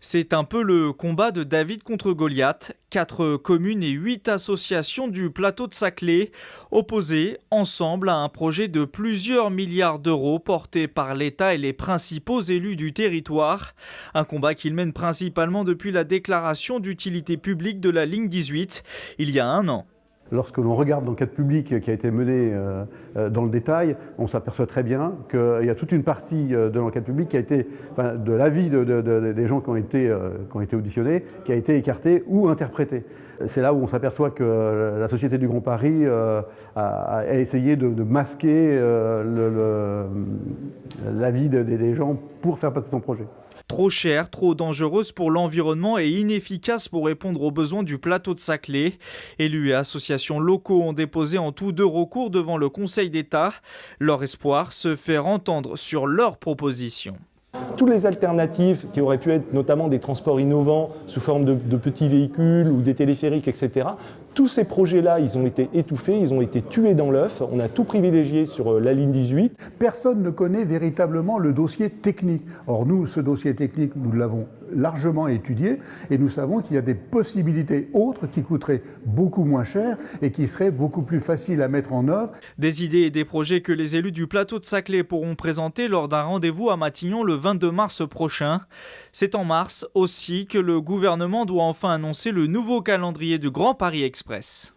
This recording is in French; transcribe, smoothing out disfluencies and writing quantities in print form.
C'est un peu le combat de David contre Goliath. 4 communes et 8 associations du plateau de Saclay opposées ensemble à un projet de plusieurs milliards d'euros porté par l'État et les principaux élus du territoire. Un combat qu'ils mènent principalement depuis la déclaration d'utilité publique de la ligne 18 il y a un an. Lorsque l'on regarde l'enquête publique qui a été menée dans le détail, on s'aperçoit très bien qu'il y a toute une partie de l'enquête publique qui a été, de l'avis des gens qui ont été auditionnés, qui a été écartée ou interprétée. C'est là où on s'aperçoit que la Société du Grand Paris a essayé de masquer l'avis des gens pour faire passer son projet. Trop chère, trop dangereuse pour l'environnement et inefficace pour répondre aux besoins du plateau de Saclay. Élus et associations locaux ont déposé en tout 2 recours devant le Conseil d'État. Leur espoir, se faire entendre sur leurs propositions. Toutes les alternatives qui auraient pu être notamment des transports innovants sous forme de petits véhicules ou des téléphériques, etc. Tous ces projets-là, ils ont été étouffés, ils ont été tués dans l'œuf. On a tout privilégié sur la ligne 18. Personne ne connaît véritablement le dossier technique. Or nous, ce dossier technique, nous l'avons largement étudié et nous savons qu'il y a des possibilités autres qui coûteraient beaucoup moins cher et qui seraient beaucoup plus faciles à mettre en œuvre. Des idées et des projets que les élus du plateau de Saclay pourront présenter lors d'un rendez-vous à Matignon le 22 mars prochain. C'est en mars aussi que le gouvernement doit enfin annoncer le nouveau calendrier du Grand Paris Express.